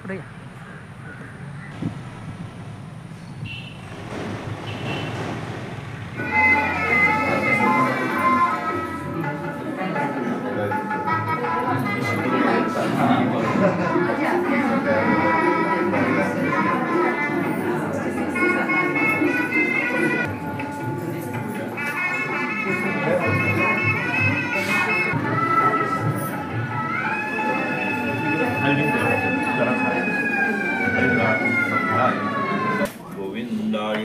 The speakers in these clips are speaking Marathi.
पुढे गोविंदाय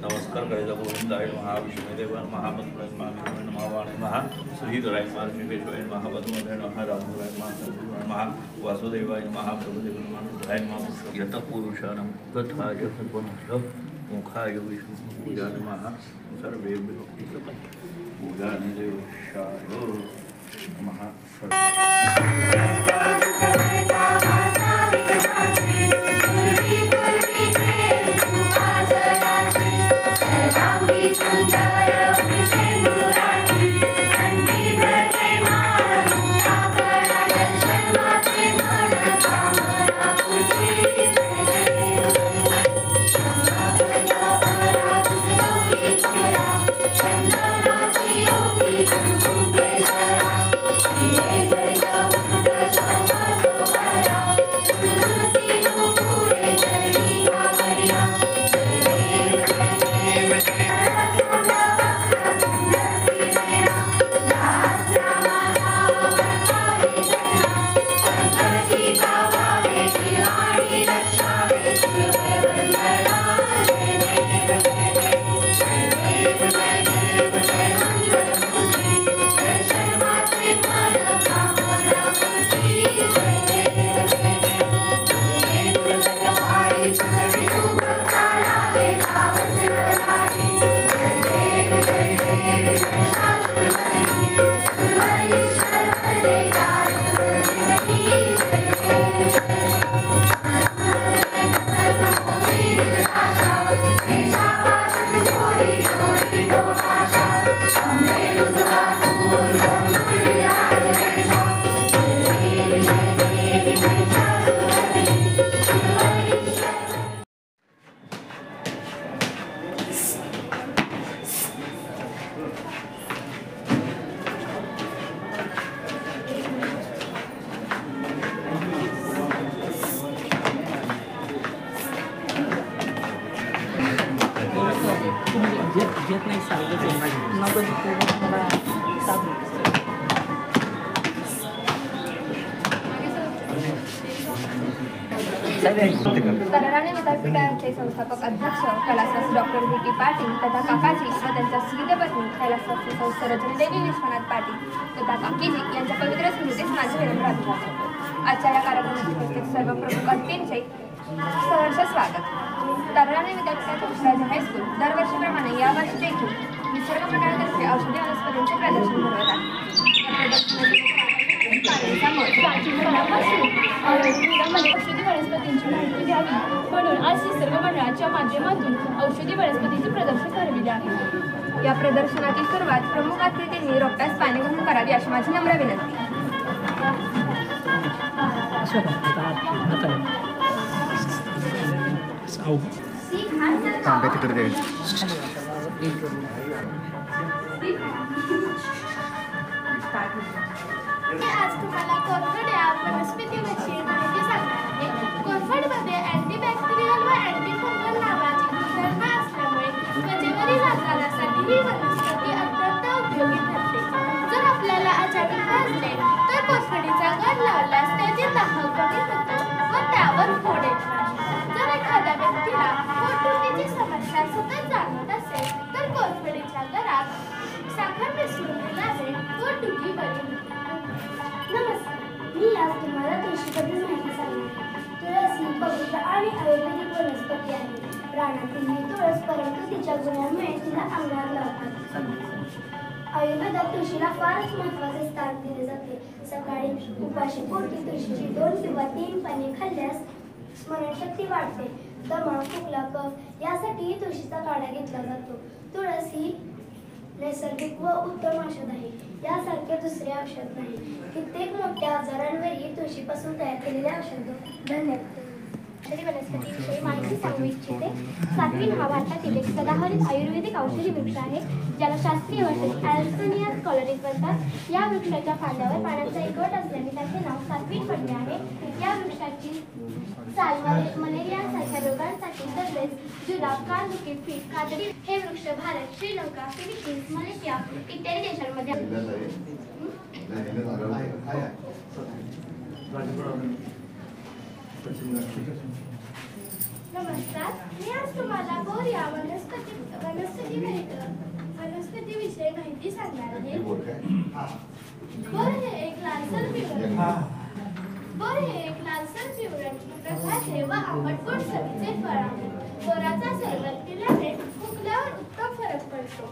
नमस्कार करायचा गोविंदाय महा विष्णुदेव महामंत्राय महावाणे महा श्रीधराय महा श्रीकेशवाय महापद्माय महा रामधुराय महा वासुदेवाय महाप्रभुदेवाय महा यत पुरुषाणं तथा यथपनः मुखाय विष्णु पूजा नमः सर्वे पूजा देवशायो नमः। घेत नाही तराराणे विद्यापीठाचे संस्थापक अध्यक्ष कैलासवासी डॉक्टर V.T. पाटील तथा काकाजी व त्यांच्या श्रीद पत्नी कैलासवासी सौ रजनीदेवी विश्वनाथ पाटील तथा काकीजी यांच्या पवित्र स्मृतीस माझे विनम्र अभिवादन. आजच्या या कार्यक्रमात उपस्थित सर्व प्रमुख अतिथींचे सहर्ष स्वागत. तरारणे विद्यापीठाच्या विश्राजी हायस्कूल दरवर्षीप्रमाणे यावर्षी देखील निसर्ग मंडळातर्फे औषधी वनस्पतींचे प्रदर्शन भरवत आहे. औषधी वनस्पतींची माहिती द्यावी म्हणून आज निसर्ग मंडळाच्या माध्यमातून औषधी वनस्पतींचे प्रदर्शन भरविले आहे. या प्रदर्शनाची सुरुवात प्रमुख अतिथींनी रोखण्यास पाणी घालून करावी अशी माझी नम्र विनंती. आज तुम्हाला कोरफड या वनस्पतीविषयी माहिती सांगणार आहे. कोरफडमध्ये अँटीबॅक्टेरियल व अँटीफंगल नावाची गुणधर्म असल्यामुळे त्वचेवरील आजारासाठी ही वनस्पती अत्यंत उपयोगी ठरते. जर आपल्याला अचानक भाजले तर कोरफडीचा गर लावल्यास त्याचे दाह कमी होतो व त्यावर फोड येत नाही. जर एखाद्या व्यक्तीला पोटदुखीची समस्या सतत जाणवत असेल तर कोरफडीच्या गरात साखर मिसळून दिल्याने पोटदुखी बरी होते. नमस्कार, मी आज तुम्हाला तुळशीबद्दल माहिती सांगणार आहे. तुळस ही पवित्र आणि आयुर्वेदिक वनस्पती आहे. प्राणातील ही तुळस, परंतु तिच्या गुणांमुळे तिला अंगावर लावतात. आयुर्वेदात तुळशीला फारच महत्त्वाचे स्थान दिले जाते. सकाळी उपाशी पोटी तुळशीची 2 किंवा 3 पाने खाल्ल्यास स्मरणशक्ती वाढते. दमा, खोकला, कफ यासाठीही तुळशीचा काढा घेतला जातो. तुळस ही नैसर्गिक व उत्तम औषध आहे. यासारखे दुसरे औषध नाही. कित्येक मोठ्या आजारांवरही तुळशीपासून तयार केलेले औषध. धन्यवाद. औषधी वनस्पतीविषयी माहिती सांगू इच्छिते. साक्विन हा भारतातील एक सदाहरित आयुर्वेदिक औषधी वृक्ष आहे, ज्याला शास्त्रीय भाषेत ॲल्सोनिया स्कॉलरिस म्हणतात. या वृक्षाच्या फांद्यावर पानांचा एक गट असल्याने त्याचे नाव साक्विन पडले आहे. या वृक्षाची साल मलेरियासारख्या रोगांसाठी तसेच जुलाब, कानदुखी, फीट, कातडी हे वृक्ष भारत, श्रीलंका, फिलिपिन्स, मलेशिया इत्यादी देशांमध्ये नमस्कार, मी आज तुम्हाला बोर या वनस्पतीविषयी माहिती सांगणार आहे. बोर हे एक लालसर पिवळट प्रकारचे व आंबट गोड चवीचे फळ आहे. बोराचा सरबत पिल्याने खोकल्यावर उत्तम फरक पडतो.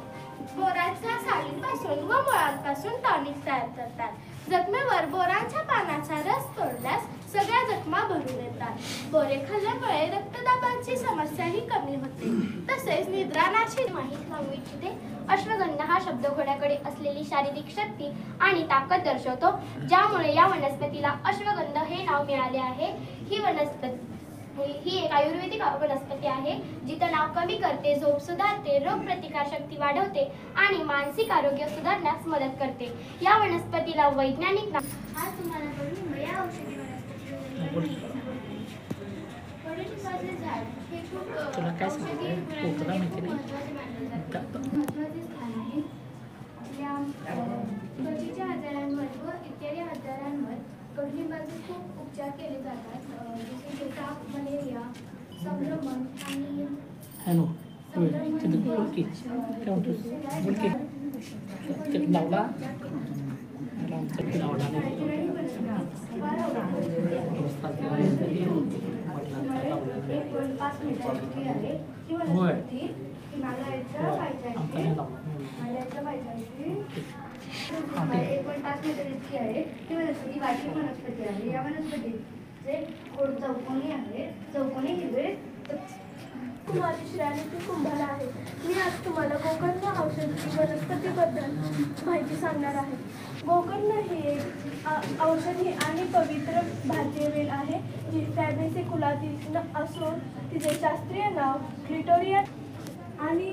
बोराच्या सालींपासून व मुळांपासून टॉनिक तयार करतात. जखमेवर बोरांच्या पानाचा रस तोडल्यास सगळ्या जखमा भरून येतात. बोरे खाल्ल्यामुळे रक्तदाबाची समस्याही कमी होते. तसेच निद्रानाची माहिती सांगू इच्छिते. अश्वगंधा हा शब्द घोड्याकडे असलेली शारीरिक शक्ती आणि ताकद दर्शवतो, ज्यामुळे या वनस्पतीला अश्वगंध हे नाव मिळाले आहे. ही एक आयुर्वेदिक वनस्पती आहे, जी तणाव कमी करते, झोप सुधारते, रोगप्रतिकारशक्ती वाढवते आणि मानसिक आरोग्य सुधारण्यास मदत करते. या वनस्पतीला वैज्ञानिक नाव आज तुम्हाला कडुलिंब या औषधी कडुलिंबाचे झाड हे खूप महत्त्वाचे स्थान आहे. त्वचेच्या आजारांवर व इत्यादी आजारांवर कडुलिंबाचे खूप उपचार केले जातात. जसे की ताप, मलेरिया, संक्रमण आणि वनस्पती आहे. या वनस्पतीचे खोड चौकोनी आहे. चौकोनी हिरवे माझी श्रेणी कुंभाला आहे. मी आज तुम्हाला गोकर्ण औषधी वनस्पतीबद्दल माहिती सांगणार आहे. गोकर्ण ही एक औषधी आणि पवित्र भारतीय वेल आहे, जी फॅबेसी कुलातील असून तिचे शास्त्रीय नाव क्लिटोरिया आणि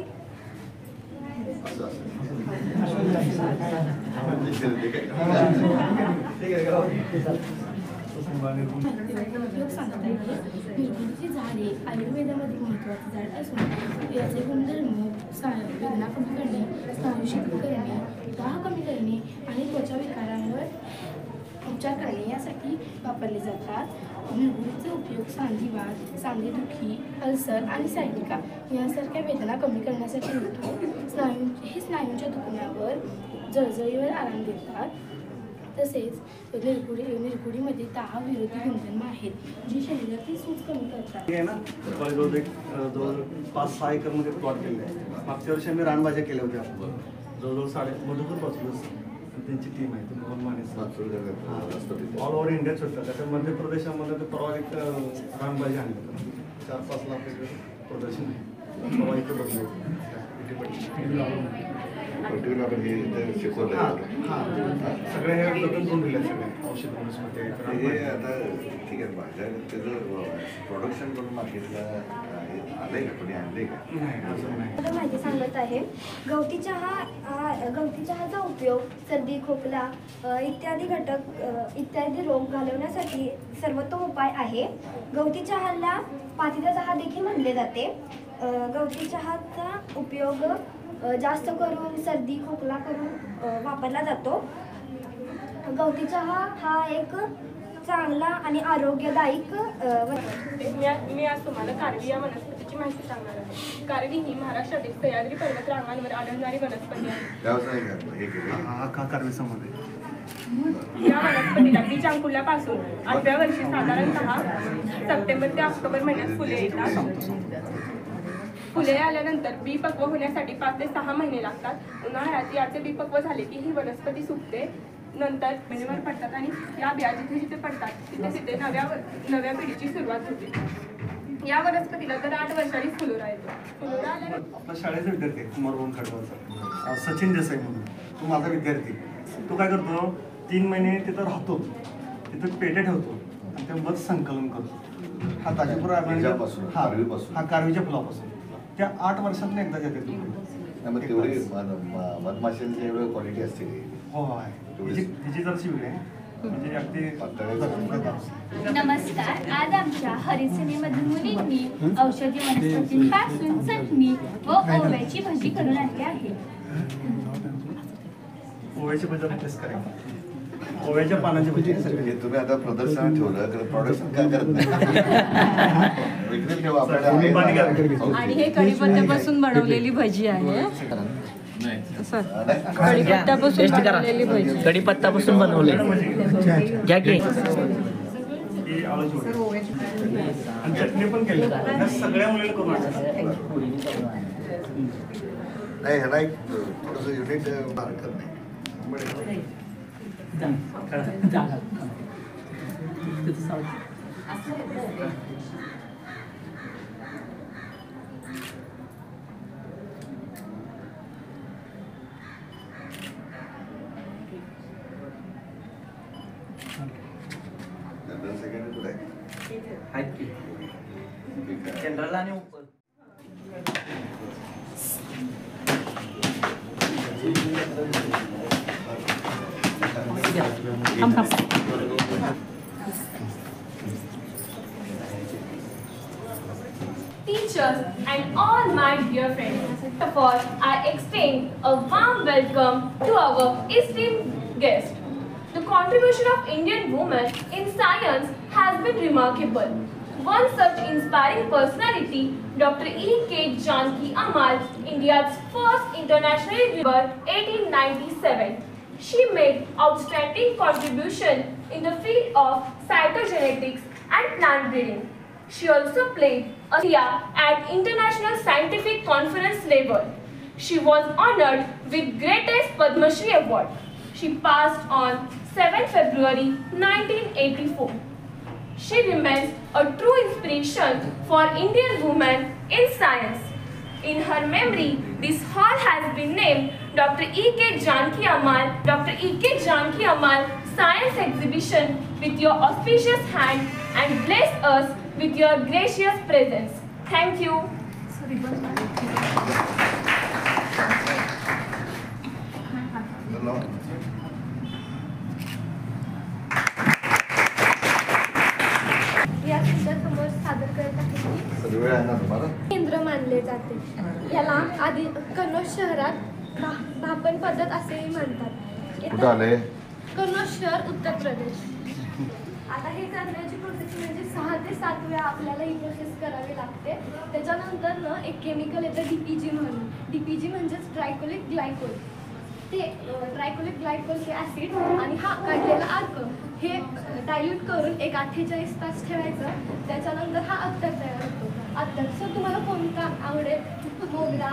निर्गुणीची झाडे आयुर्वेदामध्ये महत्त्वाचे झाड असून याचे गुणधर्म वेदना कमी करणे, स्नायू शिथिल करणे, दाह कमी करणे आणि त्वचा विकारांवर उपचार करणे यासाठी वापरले जातात. निर्गुणीचा उपयोग सांधीवात, सांधेदुखी, अल्सर आणि सायटिका यासारख्या वेदना कमी करण्यासाठी होतो. स्नायूंच्या दुखण्यावर, जळजळीवर आराम देतात. तसेच निरगुडीमध्ये 10 विरोधी गुणधर्म आहेत जी शरीरातील सूज कमी करतात. आहे ना जवळ एक जवळ 5-6 एकरमध्ये प्लॉट केलेले आहे. मागच्या वर्षी आम्ही रानभाज्या केल्या होत्या जवळजवळ मधुकरपासूनच त्यांची टीम आहे Mohan Mane all over India सुटतात. त्याच्या मध्य प्रदेशामध्ये ते परवा एक रानभाजी आणली 4-5 लाख प्रदर्शन आहे. परवा इथं बघलं सगळे हे बदल करून दिले सगळे औषध वनस्पती आता ठीक आहे भाज्या त्याचं प्रोडक्शन करून मार्केटला आलंय का कोणी आणलंय का? मला माहिती सांगत आहे. गवती चहाचा उपयोग सर्दी खोकला इत्यादी रोग घालवण्यासाठी सर्वोत्तम उपाय आहे. गवती चहाला पातीचा चहा देखील म्हणले जाते. गवती चहाचा उपयोग जास्त करून सर्दी खोकला करून वापरला जातो. गवती चहा हा एक चांगला आणि आरोग्यदायक मी आज तुम्हाला कारवी या वनस्पतीची माहिती सांगणार आहे. कारवी ही महाराष्ट्रातील सह्याद्री पर्वत रांगांवर आढळणारी वनस्पती आहे. या वनस्पतीला बीज अंकुरल्यापासून 8व्या वर्षी साधारणतः सप्टेंबर ते ऑक्टोबर महिन्यात फुले येतात. फुले आल्यानंतर बी पक्व होण्यासाठी 5 ते 6 महिने लागतात. उन्हाळ्यात याचे बी पक्व झाले की ही वनस्पती सुकते. नंतर जमिनीवर पडतात आणि या बिया जिथे जिथे पडतात तिथे तिथे नव्या पिढीची सुरुवात होते. या वनस्पतीला तर 8 वर्षांनी फुलोरा येतो. फुलोरा आल्यानंतर आपल्या शाळेचा विद्यार्थी कुमार रोहन खडवाचा सचिन देसाई म्हणून तो माझा विद्यार्थी. तो काय करतो 3 महिने तिथं राहतो, तिथं पेटे ठेवतो आणि त्या मध संकलन करतो. हा ताजीपुरा हा कारवीच्या फुलापासून त्या 8 वर्षातून एकदा येते. तेवढी मधमाशांची एवढी क्वालिटी असते. हो आहे तिची जरशी वेगळी आहे म्हणजे अगदी. नमस्कार. आज आमच्या हरिसेनेमधील मुलींनी औषधी वनस्पतींपासून चटणी व ओव्याची भजी करून आणली आहे. ओव्याची भजी टेस्ट करायची. ओव्याच्या पानाची भजी तुम्ही आता प्रदर्शन ठेवलं तर प्रोडक्शन काय करत नाही. विक्री ठेवा आपल्याला. आणि हे कढीपत्त्यापासून बनवलेली भजी आहे. कढीपत्त्यापासून बनवलेली भजी. कढीपत्तापासून बनवले घ्या की चटणी पण केली सगळ्या मुलीला करून नाही ह्याला एक थोडंसं युनिट हरकत नाही. जनरल आणि ऊपर Teachers and all my dear friends, first of all, I extend a warm welcome to our esteemed guest. The contribution of Indian women in science has been remarkable. One such inspiring personality, Dr. E.K. Janki Ammal, India's first international reviewer, 1897. She made outstanding contribution in the field of cytogenetics and plant breeding. She also played a role at international scientific conference level. She was honored with greatest Padma Shri Award. She passed on 7 February 1984. She remains a true inspiration for Indian women in science. In her memory, this hall has been named Dr. E.K. Janki Ammal, Dr. E.K. Janki Ammal Science Exhibition with your auspicious hand and bless us with your gracious presence. Thank you. या तुमच्यासमोर सादर करत आहे केंद्र मानले जाते. याला आधी कन्नौज शहरात भापण पद्धत असेही म्हणतात. कन्नौज शहर उत्तर प्रदेश. आता हे करण्याची प्रोसेस म्हणजे 6 ते 7 वेळा आपल्याला ही प्रोसेस करावी लागते. त्याच्यानंतर एक केमिकल येतं DPG म्हणून. DPG म्हणजेच ट्रायकोलिक ग्लायकोल. ते ट्रायकोलिक ग्लायकोल हे ॲसिड आणि हा काढलेला अर्क हे डायल्यूट करून एक 48 तास ठेवायचं. त्याच्यानंतर हा अत्तर तयार होतो. अत्तरचं तुम्हाला कोणता आवडेल? मोगरा,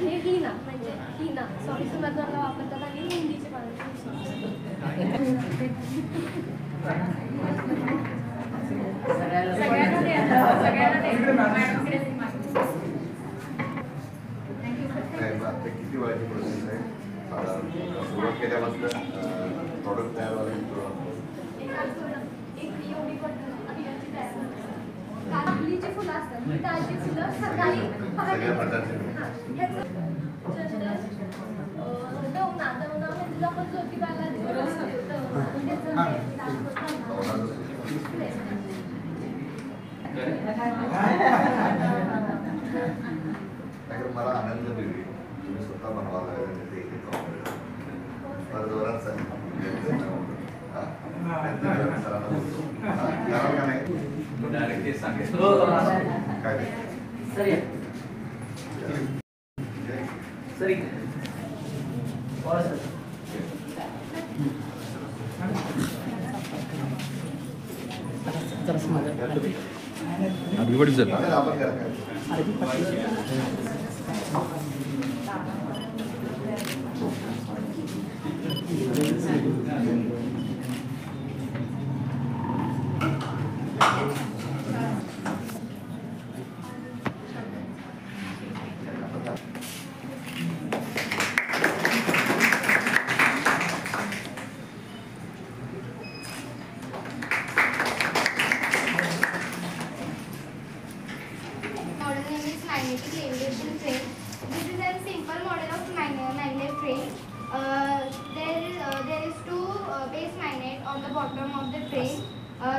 हे हिना म्हणजे हिना सॉरी सुमधनाला वापरतात आणि हिंदीचे पानं. किती वेळाची प्रोसेस आहे? सुरुवात केल्यापासून प्रॉडक्ट तयार व्हायला आपली जी फुलं असतात ही ताजी फुलं सकाळी सगळ्या प्रकारचे म्हणजे आपण ज्योतिबाला मला आनंद देवी तुम्ही स्वतः बनवायला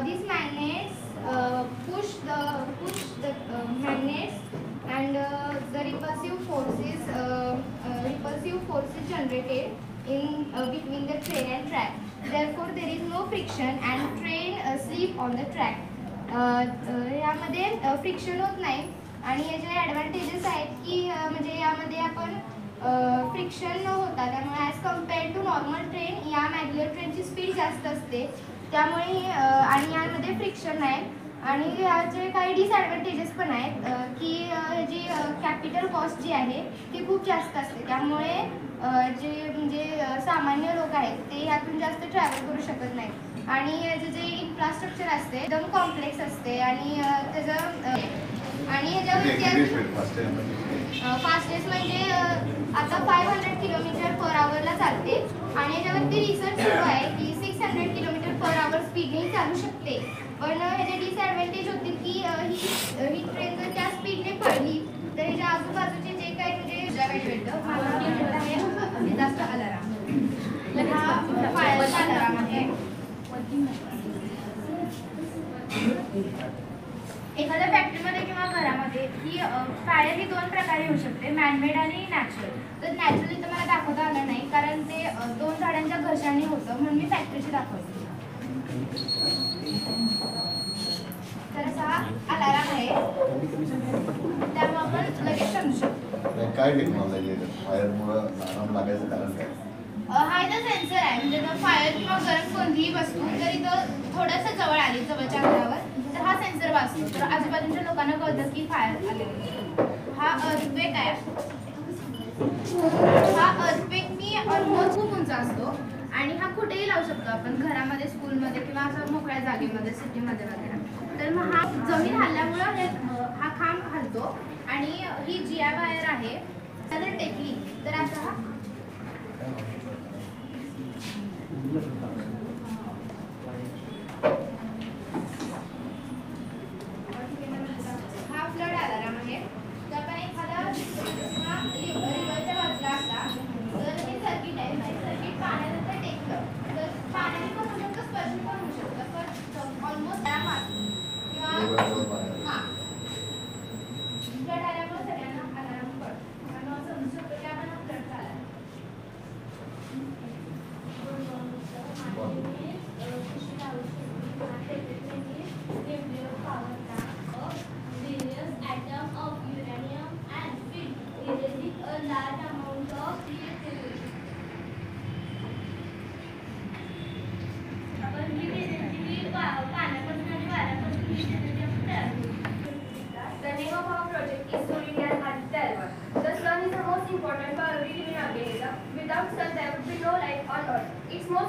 these magnets push the magnets and the repulsive forces generated in between the train and track. Therefore, there is no friction and train slip on the track. यामध्ये फ्रिक्शन होत नाही आणि याचे ॲडव्हान्टेजेस आहेत की म्हणजे यामध्ये आपण फ्रिक्शन न होता त्यामुळे as compared to normal train या मॅग्युलर ट्रेनची स्पीड जास्त असते त्यामुळे आणि यामध्ये फ्रिक्शन आहे. आणि याचे काही डिसॲडव्हान्टेजेस पण आहेत की जी कॅपिटल कॉस्ट जी आहे ती खूप जास्त असते त्यामुळे जे म्हणजे सामान्य लोक आहेत ते ह्यातून जास्त ट्रॅव्हल करू शकत नाहीत. आणि याचे जे इन्फ्रास्ट्रक्चर असते एकदम कॉम्प्लेक्स असते आणि त्याचं आणि याच्यावरती फास्टेस्ट म्हणजे आता 500 किलोमीटर पर आवरला चालते आणि याच्यावरती रिसर्च सुरू आहे की 600 किलोमीटर पर आवर स्पीडने चालू शकते. पण ह्याचे डिसॲडव्हान्टेज होतील की ही ट्रेन जर त्या स्पीडने पडली तर ह्याच्या आजूबाजूचे जे काही म्हणजे जास्त अलाराम तर हा फायरचा अलाराम आहे. एखाद्या फॅक्टरीमध्ये किंवा घरामध्ये ही फायर ही 2 प्रकारे होऊ शकते, मॅनमेड आणि नॅचरल. तर नॅचरली तर मला दाखवता आलं नाही कारण ते 2 झाडांच्या घशाने होतं म्हणून मी फॅक्टरीची दाखवते. तर असा अलाराम आहे त्यामुळे आपण लगेच समजू शकतो. काय टेक्नॉलॉजी आहे फायरमुळे अलार्म लागायचं कारण काय? हा इथं सेन्सर आहे म्हणजे जर फायर किंवा गरम कोणतीही वस्तू जर इथं थोडंसं जवळ आली जवळच्या अंतरावर तर हा सेन्सर वाजतो तर आजूबाजूच्या लोकांना कळतं की फायर आले. हा अर्थक्वेक आहे. हा अर्थक्वेक मी ऑलमोस्ट खूप उंच असतो आणि हा कुठेही लावू शकतो आपण घरामध्ये स्कूलमध्ये किंवा असं मोकळ्या जागेमध्ये सिटीमध्ये वगैरे. तर मग हा जमीन हल्ल्यामुळं हा खांब हलतो आणि ही जी वायर आहे जर टेकली तर असा हा फ्लड अलार्म आहे. तर आपण एखादा रिव्हरच्या बाजूला असला तर हे सर्किट आहे सर्किट पाण्यात जर टेकलं तर पाण्याने पण होऊ शकतं स्पर्श पण होऊ शकतं पण ऑलमोस्ट किंवा हां फ्लड आल्यामुळे सगळ्यांना अलार्म पडतो आणि समजू शकतो की आपण फ्लड झाला. Atom of uranium and filled releasing a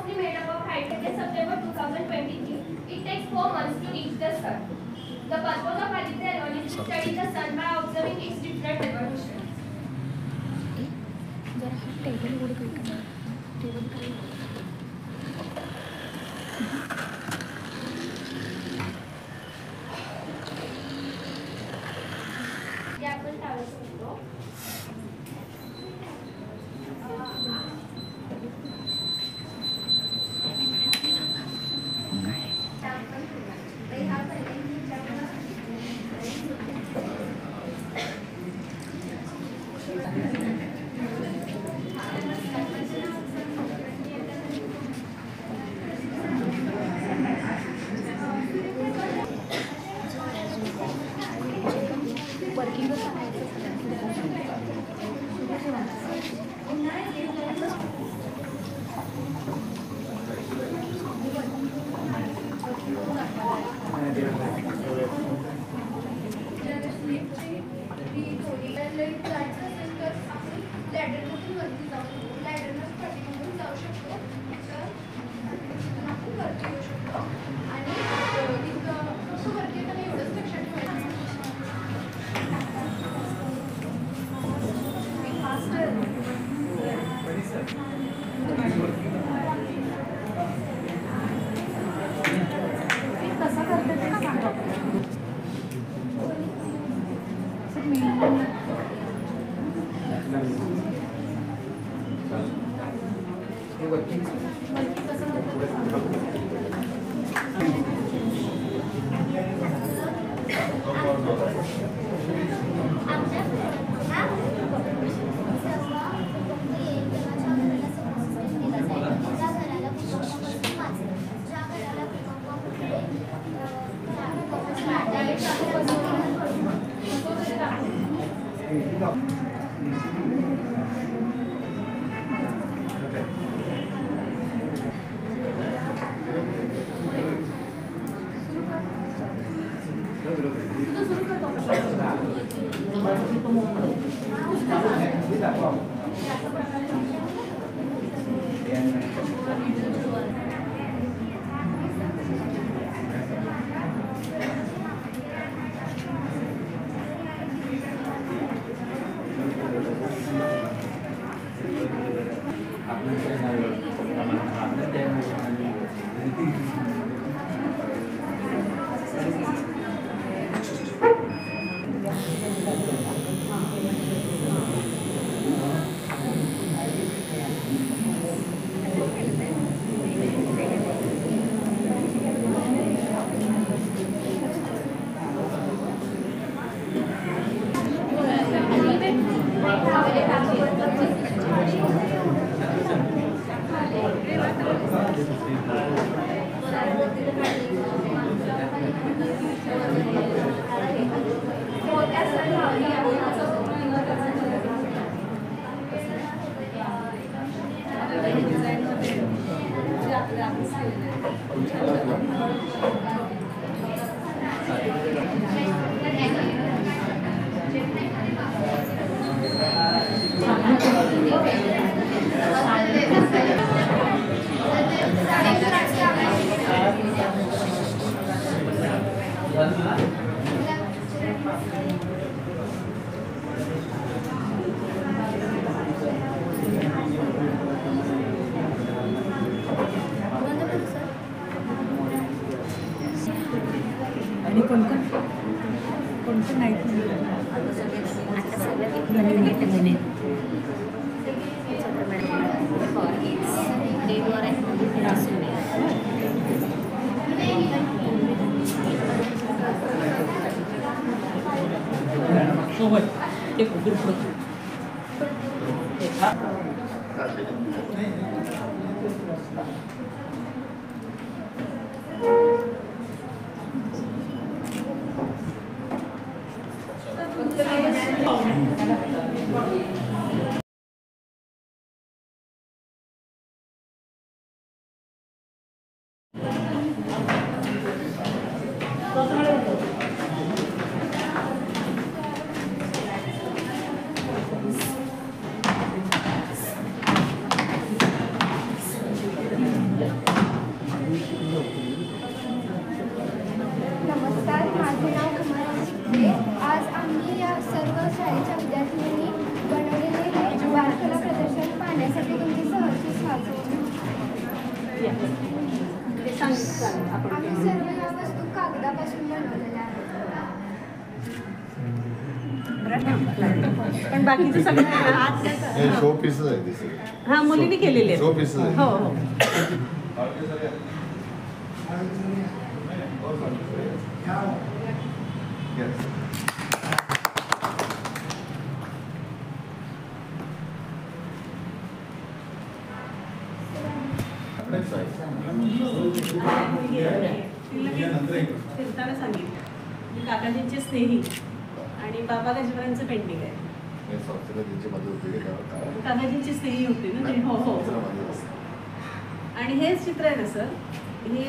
mostly made up of hydrogen September 2023. It takes 4 months to reach the sun. The purpose of Aditya L1 is to study the sun by observing its different evolution. हे आपण टाळू शकतो. आम्ही सर्व या वस्तू कागदापासून बनवलेल्या आहेत. पण बाकीचं सगळं आज हे शो पीसेस आहे दिसत. हा मुलीने केलेले आहेत. शो पीसेस आहे. हो हो. Yes. फिरताना सांगितलं मी काकाजींचे स्नेही आणि बाबा गजबरांचं पेंटिंग आहे. हे संस्थेला त्यांची मदत होती का? काकाजींची स्नेही होती ना ते. हो हो. आणि हेच चित्र आहे ना सर, हे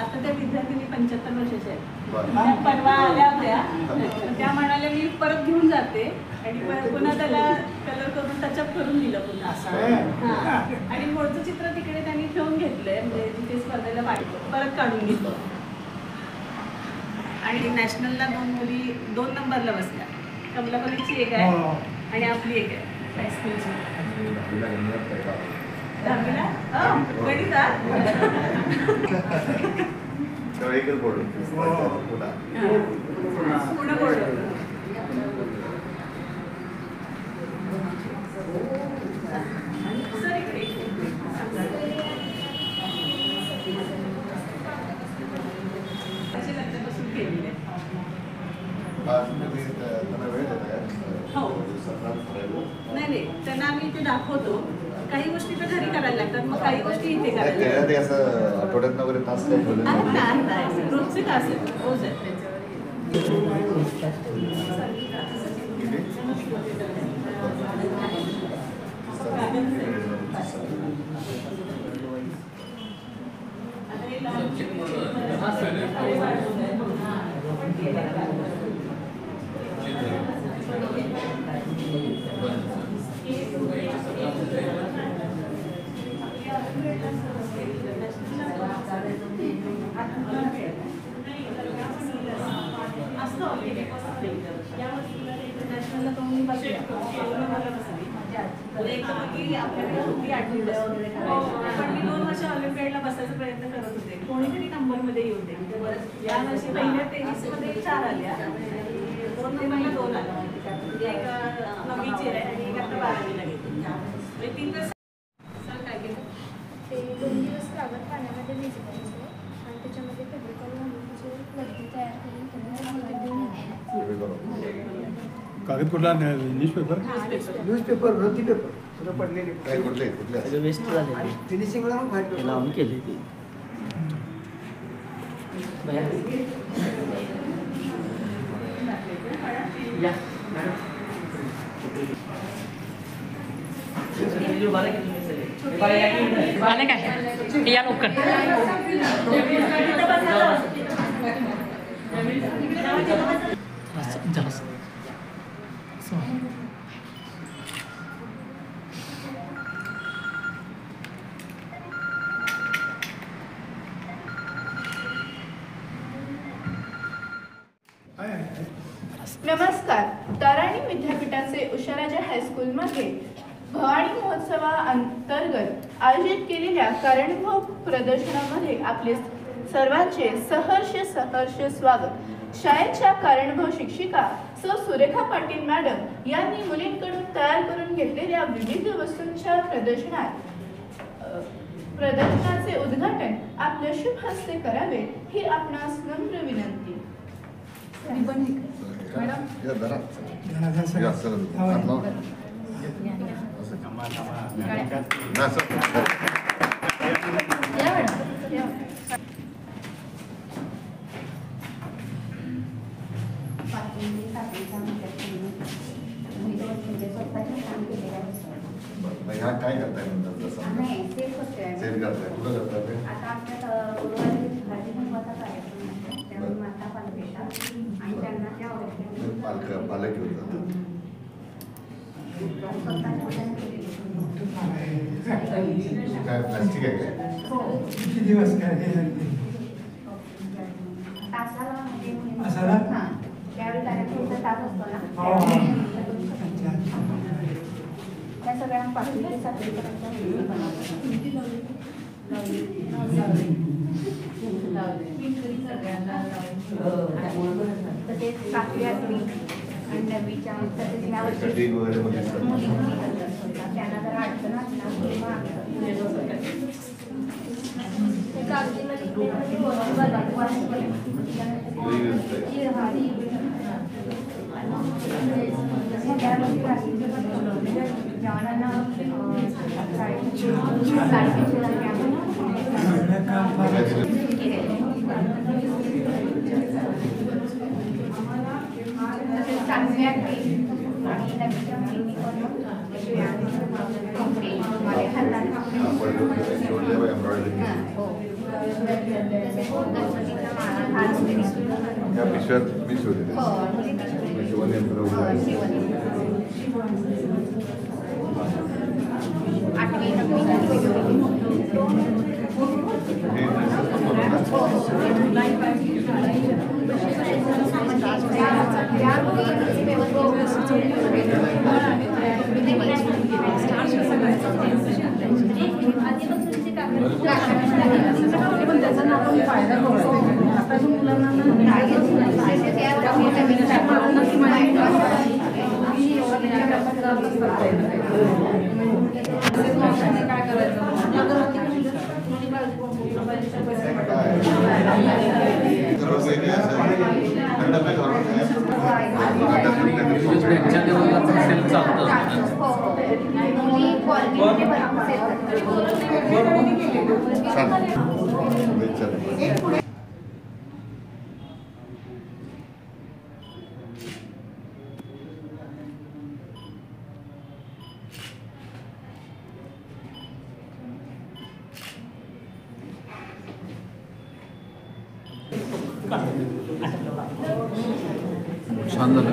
आता त्या विद्यार्थिनी 75 वर्षाच्या आहेत. त्या परवा आल्या होत्या, त्या म्हणाल्या मी परत घेऊन जाते आणि पुन्हा त्याला कलर करून टचअप करून दिलं पुन्हा. हां. आणि पुढचं चित्र तिकडे त्यांनी ठेवून घेतलंय, म्हणजे जिथे स्पर्धेला पाठवलं परत काढून घेतलं. आणि नॅशनलला 2 मुली 2 नंबरला बसल्या. कमलापल्लीची एक आहे आणि आपली एक आहे हायस्कूलची. 10वीला गणितात एकच बोर्ड पुन्हा पुणे बोर्ड. सर इकडे असे लग्नापासून केलेले आहेत. त्यांना वेळ देता हो. नाही नाही, त्यांना आम्ही इथे दाखवतो. काही गोष्टी तर घरी करायला लागतात, मग काही गोष्टी इथे करायला लागतात. ते असं आठवड्यात वगैरे तास काय ठेवले आहेत. रोजचे तास आहेत. रोज आहेत. पण मी 2 वर्ष ऑलिम्पियाडला बसायचा प्रयत्न करत होते. कोणीतरी नंबरमध्ये येऊ दे. या वर्षी पहिल्या टेनिसमध्ये 4 आल्या, 2 नंबरला 2 आल्या. एक 9वीची आहे आणि एक आता 12वीला गेली. 3 तास. सर काय केलं? ते 2 दिवस कागद पाण्यामध्ये भिजवायचे आणि त्याच्यामध्ये फेब्रिकॉल घालून त्याचे लड्डू तयार करून त्यांना देऊन कागद कुठला न्यूजपेपर न्यूजपेपर वृत्ती पेपर सगळं पडलेले काय कुठले सगळं वेस्ट झाले. फिनिशिंगला पण फाईट ते लावून केले ते. आले काय या लवकर. नमस्कार. ताराणी विद्यापीठाचे उषाराजा हायस्कूलमध्ये भवानी महोत्सवाअंतर्गत आयोजित केलेल्या कारणभाव प्रदर्शनामध्ये आपले सर्वांचे सहर्ष स्वागत. शाळेच्या कारणभाव शिक्षिका सौ सुरेखा पाटील मॅडम यांनी मुलींकडून तयार करून घेतलेल्या विविध वस्तूंच्या प्रदर्शनाचे उद्घाटन आपल्या शुभ हस्ते करावे ही आपणास नम्र विनंती. ह्या काय करताय नंतर सेव करताय कुठं करताय आता आपल्या गुरुवारी भाजी महत्वाचा कार्यक्रम आहे, त्यामुळे माता पालपेशा आणि त्यांना त्या आवडतात. पालक घेऊन जातात. काय प्लास्टिक आहे काय? हो. किती दिवस काय तासाला म्हणजे तासाला? हां, त्यावेळी कार्यक्रमचा तास असतो ना, त्या सगळ्यांना पाठवून साखरेपर्यंत तसेच 7वी 8वी आणि 9वीच्या तसेच ह्या वर्षी कटिंग वगैरे मध्ये मुली करतात त्यांना जर अडचण असणार या पिशव्यात मी शोधले छान झालं.